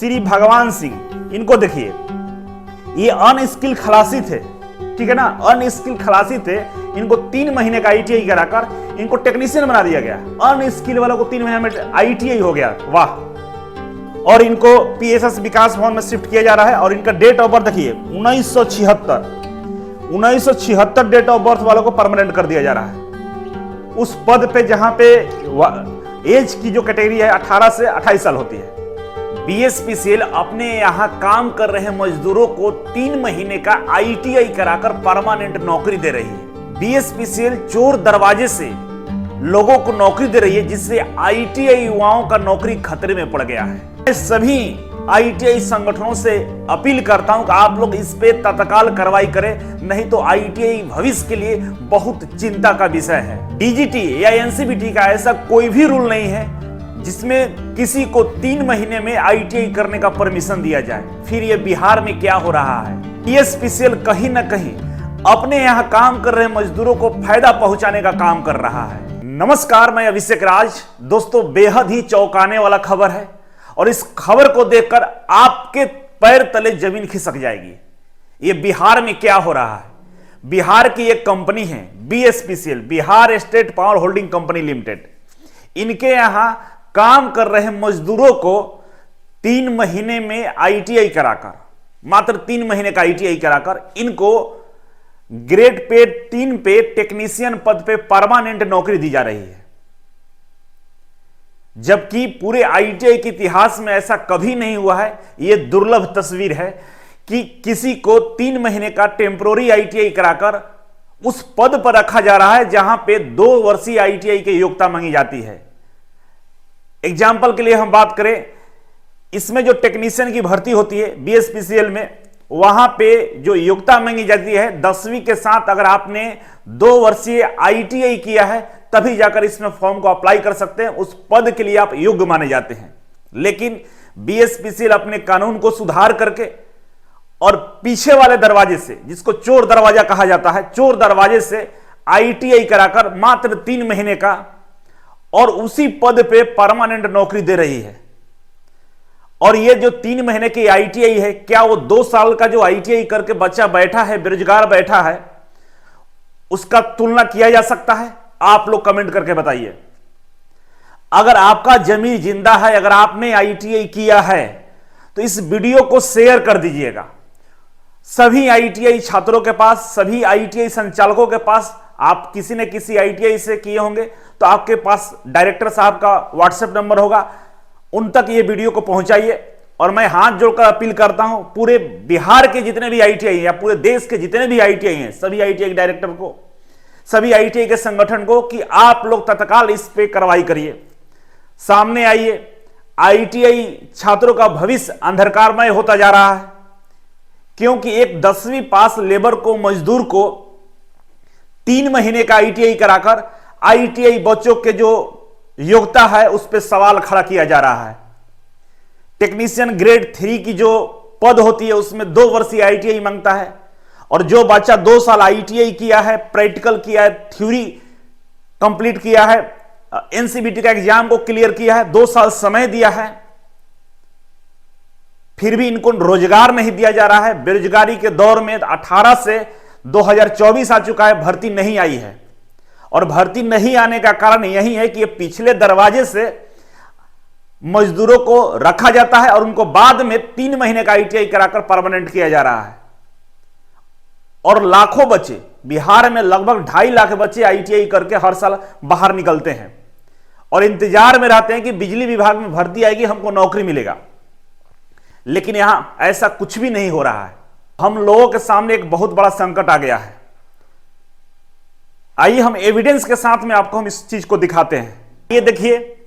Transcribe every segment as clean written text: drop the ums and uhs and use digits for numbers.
श्री भगवान सिंह, इनको देखिए, ये अनस्किल खलासी थे, ठीक है ना, अनस्किल खलासी थे। इनको 3 महीने का आईटीआई कराकर इनको टेक्नीशियन बना दिया गया। अनस्किल वालों को 3 महीने में आईटीआई हो गया, वाह। और इनको पीएसएस विकास भवन में शिफ्ट किया जा रहा है। और इनका डेट ऑफ बर्थ देखिए 1976 डेट ऑफ बर्थ वालों को परमानेंट कर दिया जा रहा है उस पद पे जहां पे एज की जो कैटेगरी है 18 से 28 साल होती है। बीएसपीसीएल अपने यहां काम कर रहे मजदूरों को 3 महीने का आईटीआई कराकर परमानेंट नौकरी दे रही है। बीएसपीसीएल चोर दरवाजे से लोगों को नौकरी दे रही है, जिससे आईटीआई युवाओं का नौकरी खतरे में पड़ गया है। मैं सभी आईटीआई संगठनों से अपील करता हूं कि आप लोग इस पे तत्काल कार्रवाई करें, नहीं तो आईटीआई भविष्य के लिए बहुत चिंता का विषय है। डीजीटी या एनसीबीटी का ऐसा कोई भी रूल नहीं है जिसमें किसी को 3 महीने में आईटीआई करने का परमिशन दिया जाए। फिर ये बिहार में क्या हो रहा है? बीएसपीसीएल कहीं ना कहीं अपने यहां काम कर रहे मजदूरों को फायदा पहुंचाने का काम कर रहा है। नमस्कार, मैं अभिषेक राज। दोस्तों, बेहद ही चौंकाने वाला खबर है और इस खबर को देखकर आपके पैर तले जमीन खिसक जाएगी। ये बिहार में क्या हो रहा है? बिहार की एक कंपनी है BSPCL, Bihar state power holding company limited. इनके यहां काम कर रहे मजदूरों को 3 महीने में आईटीआई कराकर, मात्र 3 महीने का आईटीआई कराकर इनको ग्रेड पे 3 पे टेक्नीशियन पद पे परमानेंट नौकरी दी जा रही है। जबकि पूरे आईटीआई के इतिहास में ऐसा कभी नहीं हुआ है। यह दुर्लभ तस्वीर है कि किसी को 3 महीने का टेम्पोररी आईटीआई कराकर उस पद पर रखा जा रहा है जहां पे 2 वर्षीय आईटीआई की योग्यता मांगी जाती है। एग्जाम्पल के लिए हम बात करें, इसमें जो टेक्नीशियन की भर्ती होती है बीएसपीसीएल में, वहां पे जो योग्यता मांगी जाती है 10वीं के साथ अगर आपने 2 वर्षीय आईटीआई किया है तभी जाकर इसमें फॉर्म को अप्लाई कर सकते हैं। उस पद के लिए आप योग्य माने जाते हैं। लेकिन बीएसपीसीएल अपने कानून को सुधार करके और पीछे वाले दरवाजे से, जिसको चोर दरवाजा कहा जाता है, चोर दरवाजे से आईटीआई कराकर मात्र 3 महीने का और उसी पद पे परमानेंट नौकरी दे रही है। और ये जो 3 महीने की आईटीआई है, क्या वो 2 साल का जो आईटीआई करके बच्चा बैठा है, बेरोजगार बैठा है, उसका तुलना किया जा सकता है? आप लोग कमेंट करके बताइए। अगर आपका जमीन जिंदा है, अगर आपने आईटीआई किया है, तो इस वीडियो को शेयर कर दीजिएगा। सभी आईटीआई छात्रों के पास, सभी आईटीआई संचालकों के पास, आप किसी न किसी आईटीआई से किए होंगे तो आपके पास डायरेक्टर साहब का व्हाट्सएप नंबर होगा, उन तक ये वीडियो को पहुंचाइए। और मैं हाथ जोड़कर अपील करता हूं पूरे बिहार के जितने भी आईटीआई हैं या पूरे देश के जितने भी आईटीआई हैं, सभी आईटीआई डायरेक्टर को, सभी आईटीआई के संगठन को कि आप लोग तत्काल इस पे कार्रवाई करिए, सामने आइए। आईटीआई छात्रों का भविष्य अंधकारमय होता जा रहा है, क्योंकि एक 10वीं पास लेबर को, मजदूर को 3 महीने का आईटीआई कराकर आईटीआई बच्चों के जो योग्यता है उस पर सवाल खड़ा किया जा रहा है। टेक्नीशियन ग्रेड 3 की जो पद होती है उसमें 2 वर्षीय आईटीआई मांगता है, और जो बच्चा 2 साल आईटीआई किया है, प्रैक्टिकल किया है, थ्योरी कंप्लीट किया है, एनसीबीटी का एग्जाम को क्लियर किया है, 2 साल समय दिया है, फिर भी इनको रोजगार नहीं दिया जा रहा है। बेरोजगारी के दौर में 18 से 2024 आ चुका है, भर्ती नहीं आई है। और भर्ती नहीं आने का कारण यही है कि ये पिछले दरवाजे से मजदूरों को रखा जाता है और उनको बाद में 3 महीने का आईटीआई कराकर परमानेंट किया जा रहा है। और लाखों बच्चे, बिहार में लगभग 2.5 लाख बच्चे आईटीआई करके हर साल बाहर निकलते हैं और इंतजार में रहते हैं कि बिजली विभाग में भर्ती आएगी, हमको नौकरी मिलेगा। लेकिन यहां ऐसा कुछ भी नहीं हो रहा है। हम लोगों के सामने एक बहुत बड़ा संकट आ गया है। आइए हम एविडेंस के साथ में आपको हम इस चीज को दिखाते हैं। ये देखिए,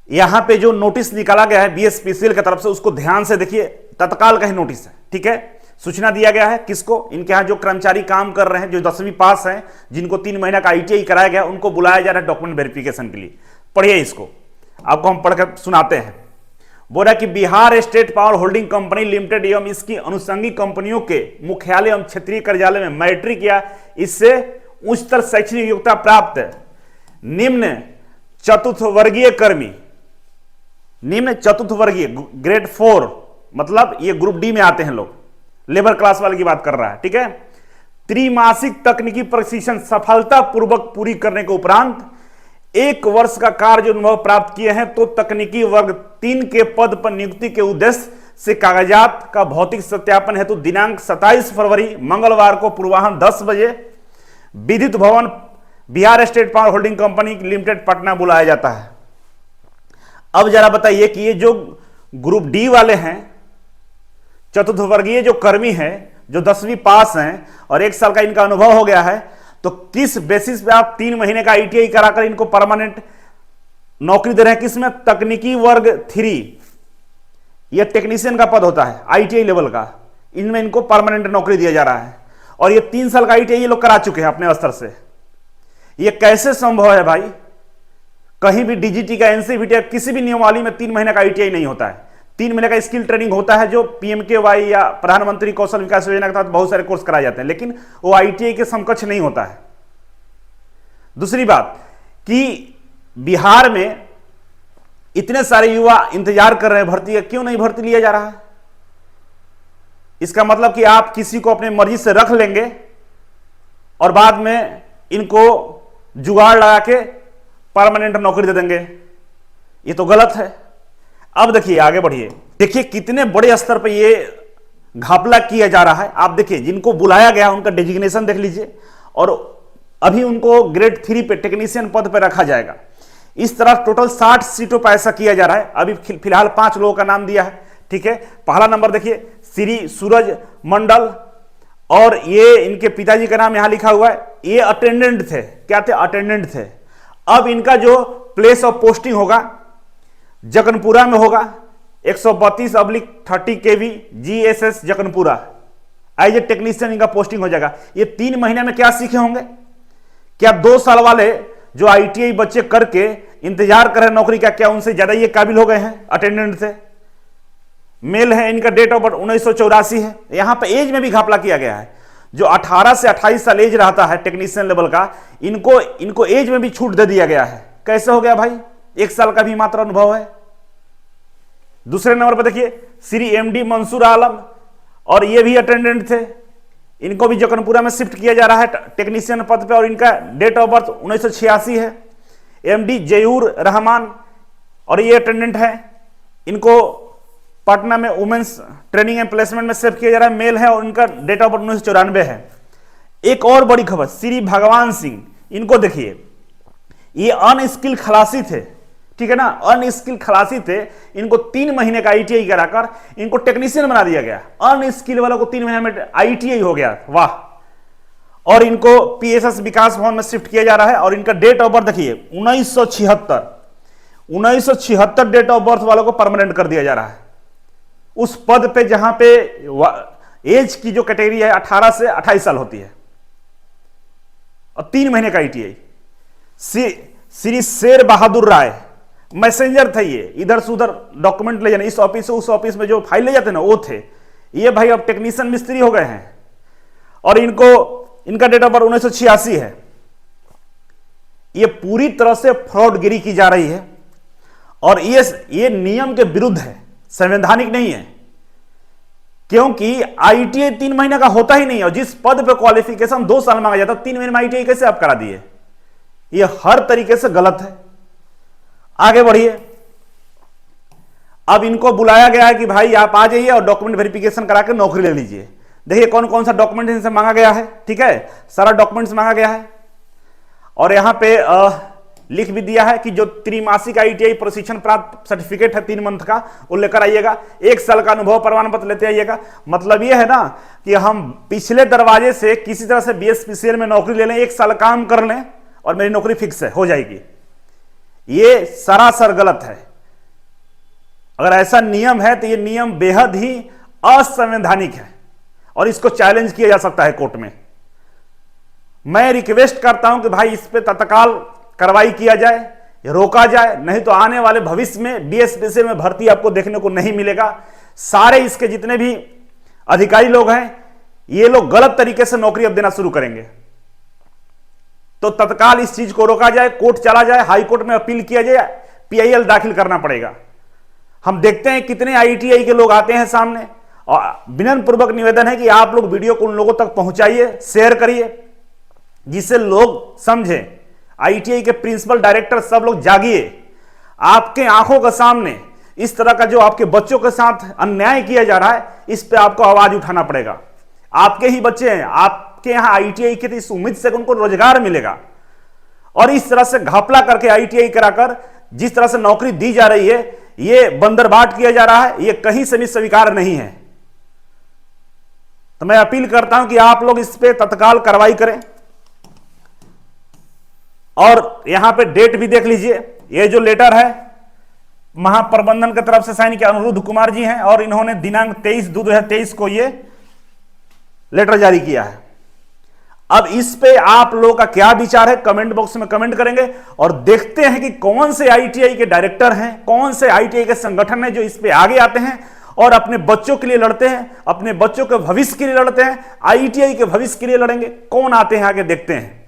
यहां पे जो नोटिस निकाला गया है बीएसपीसीएल की तरफ से, उसको ध्यान से देखिए। तत्काल का ही नोटिस है, ठीक है। सूचना दिया गया है किसको? इनके यहां जो कर्मचारी काम कर रहे हैं, जो 10वीं पास हैं, जिनको 3 महीना का आईटीआई कराया गया, उनको बुलाया जा रहा है डॉक्यूमेंट वेरिफिकेशन के लिए। पढ़िए इसको, आपको हम पढ़कर सुनाते हैं। बोला कि Bihar state power holding company limited एवं इसकी अनुषंगी कंपनियों के मुख्यालय एवं क्षेत्रीय कार्यालय में मैट्रिक या इससे उच्चतर शैक्षणिक योग्यता प्राप्त निम्न चतुर्थ वर्गीय कर्मी निम्न चतुर्थ वर्गीय ग्रेड 4, मतलब ये ग्रुप डी में आते हैं लोग, लेबर क्लास वाले की बात कर रहा है, ठीक है। त्रिमासिक तकनीकी प्रशिक्षण सफलतापूर्वक पूरी करने के उपरांत 1 वर्ष का कार्य अनुभव प्राप्त किए हैं तो तकनीकी वर्ग 3 के पद पर नियुक्ति के उद्देश्य से कागजात का भौतिक सत्यापन हेतु दिनांक 27 फरवरी मंगलवार को पूर्वाह्न 10 बजे विद्युत भवन Bihar state power holding company limited Patna बुलाया जाता है। अब जरा बताइए कि ये जो ग्रुप डी वाले हैं, चतुर्थ वर्गीय जो कर्मी हैं, जो 10वीं पास हैं और 1 साल का इनका अनुभव हो गया है, तो किस बेसिस पे आप 3 महीने का आईटीआई कराकर इनको परमानेंट नौकरी दे रहे हैं? किसमें? तकनीकी वर्ग 3, यह टेक्नीशियन का पद होता है आईटीआई लेवल का, इनमें इनको परमानेंट नौकरी दिया जा रहा है और ये 3 साल का आईटीआई ये लोग करा चुके हैं अपने स्तर से। ये कैसे संभव है भाई? कहीं भी डीजीटी का, एनसीवीटी किसी भी नियमावली में 3 महीने का आईटीआई नहीं होता है। 3 महीने का स्किल ट्रेनिंग होता है जो पीएमकेवाई या प्रधानमंत्री कौशल विकास योजना के तहत बहुत सारे कोर्स कराए जाते हैं, लेकिन वो आईटीआई के समकक्ष नहीं होता है। दूसरी बात कि बिहार में इतने सारे युवा इंतजार कर रहे हैं भर्ती का, क्यों नहीं भर्ती लिया जा रहा है? इसका मतलब कि आप किसी को अपने मर्जी से रख लेंगे और बाद में इनको जुगाड़ लगा के परमानेंट नौकरी दे देंगे। ये तो गलत है। अब देखिए, आगे बढ़िए, देखिए कितने बड़े स्तर पर ये घपला किया जा रहा है। आप देखिए, जिनको बुलाया गया उनका डेजिग्नेशन देख लीजिए और अभी उनको ग्रेड 3 पे टेक्नीशियन पद पर रखा जाएगा। इस तरह टोटल 60 सीटों पर ऐसा किया जा रहा है। अभी फिलहाल 5 लोगों का नाम दिया है, ठीक है। पहला नंबर देखिए श्री सूरज मंडल, और ये इनके पिताजी का नाम यहां लिखा हुआ है। ये अटेंडेंट थे, क्या थे? अटेंडेंट थे। अब इनका जो प्लेस ऑफ पोस्टिंग होगा जगनपुरा में होगा, 132/30 KV GSS Jaganpura, as a technician इनका पोस्टिंग हो जाएगा। ये 3 महीने में क्या सीखे होंगे? क्या 2 साल वाले जो आईटीआई बच्चे करके इंतजार कर रहे हैं नौकरी का, क्या उनसे ज्यादा ये काबिल हो गए हैं? अटेंडेंट थे, मेल है, इनका डेट ऑफ बर्थ 1984 है। यहां पर एज में भी घपला किया गया है। जो 18 से 28 साल एज रहता है टेक्नीशियन लेवल का, इनको एज में भी छूट दे दिया गया है। कैसे हो गया भाई? 1 साल का भी मात्र अनुभव है। दूसरे नंबर पर देखिए श्री एमडी मंसूर आलम, और ये भी अटेंडेंट थे। इनको भी जगनपुरा में शिफ्ट किया जा रहा है टेक्नीशियन पद पे, और इनका डेट ऑफ बर्थ 1986 है। एमडी जयूर रहमान, और ये अटेंडेंट है। इनको पटना में वुमेन्स ट्रेनिंग एंड प्लेसमेंट में शिफ्ट किया जा रहा है, मेल है, और इनका डेट ऑफ बर्थ 1994 है। एक और बड़ी खबर, श्री भगवान सिंह, इनको देखिए, ये अनस्किल खलासी थे, ठीक है ना, अनस्किल खलासी थे। इनको 3 महीने का आईटीआई कराकर इनको टेक्नीशियन बना दिया गया। अनस्किल वालों को 3 महीने में आईटीआई हो गया, वाह। और इनको पीएसएस विकास भवन में शिफ्ट किया जा रहा है, और इनका डेट ऑफ बर्थ देखिए 1976 डेट ऑफ बर्थ वालों को परमानेंट कर दिया जा रहा है उस पद पे जहां पे एज की जो कैटेगरी है 18 से 28 साल होती है, और 3 महीने का आईटीआई। श्री शेर बहादुर राय, मैसेंजर थे ये, इधर से उधर डॉक्यूमेंट ले जाने, इस ऑफिस से उस ऑफिस में जो फाइल ले जाते ना, वो थे ये। भाई अब टेक्नीशियन मिस्त्री हो गए हैं, और इनका डेट ऑफ बर्थ 1986 है। ये पूरी तरह से फ्रॉडगिरी की जा रही है, और ये नियम के विरुद्ध है, संवैधानिक नहीं है। क्योंकि आईटीआई 3 महीने का होता ही नहीं है, और जिस पद पे क्वालिफिकेशन 2 साल मांगा जाता है, 3 महीने में आईटीआई कैसे आप करा दिए? ये हर तरीके से गलत है। आगे बढ़िए, अब इनको बुलाया गया है कि भाई आप आ जाइए और डॉक्यूमेंट वेरिफिकेशन करा के नौकरी ले लीजिए। देखिए कौन कौन सा डॉक्यूमेंट इनसे मांगा गया है, ठीक है, सारा डॉक्यूमेंट्स मांगा गया है। और यहां पे लिख भी दिया है कि जो त्रिमासिक आईटीआई प्रशिक्षण प्राप्त सर्टिफिकेट है 3 मंथ का, वो लेकर आइएगा। 1 साल का अनुभव प्रमाण पत्र लेते आइएगा। मतलब ये है ना कि हम पिछले दरवाजे से किसी तरह से बीएसपीसीएल में नौकरी ले लें, 1 साल काम कर लें और मेरी नौकरी फिक्स है, हो जाएगी। ये सरासर गलत है। अगर ऐसा नियम है तो ये नियम बेहद ही असंवैधानिक है, और इसको चैलेंज किया जा सकता है कोर्ट में। मैं रिक्वेस्ट करता हूं कि भाई इस पे तत्काल कार्रवाई किया जाए, रोका जाए, नहीं तो आने वाले भविष्य में बीएसपीसीएल में भर्ती आपको देखने को नहीं मिलेगा। सारे इसके जितने भी अधिकारी लोग हैं, ये लोग गलत तरीके से नौकरी अब देना शुरू करेंगे। तो तत्काल इस चीज को रोका जाए, कोर्ट चला जाए, हाई कोर्ट में अपील किया जाए, पीआईएल दाखिल करना पड़ेगा। हम देखते हैं कितने आईटीआई के लोग आते हैं सामने, और विनम्र पूर्वक निवेदन है कि आप लोग वीडियो को उन लोगों तक पहुंचाइए, शेयर करिए, जिससे लोग समझें। आईटीआई के प्रिंसिपल, डायरेक्टर सब लोग जागिए। आपके आंखों के सामने इस तरह का जो आपके बच्चों के साथ अन्याय किया जा रहा है, इस पे आपको आवाज उठाना पड़ेगा। आपके ही बच्चे हैं, आपके यहां आईटीआई की, इस उम्मीद से उनको रोजगार मिलेगा, और इस तरह से घपला करके आईटीआई कराकर जिस तरह से नौकरी दी जा रही है, यह बंदरबाट किया जा रहा है, यह कहीं से भी स्वीकार नहीं है। तो मैं अपील करता हूं कि आप लोग इस पे तत्काल कार्रवाई करें। और यहां पे डेट भी देख लीजिए, ये जो लेटर है महाप्रबंधन की तरफ से साइन किया अनुरुद्ध कुमार जी हैं, और इन्होंने दिनांक 23/2/2023 को ये लेटर जारी किया है। अब इस पे आप लोगों का क्या विचार है, कमेंट बॉक्स में कमेंट करेंगे, और देखते हैं कि कौन से आईटीआई के डायरेक्टर हैं, कौन से आईटीआई के संगठन हैं जो इस पे आगे आते हैं और अपने बच्चों के लिए लड़ते हैं, अपने बच्चों के भविष्य के लिए लड़ते हैं, आईटीआई के भविष्य के लिए लड़ेंगे। कौन आते हैं आगे, देखते हैं।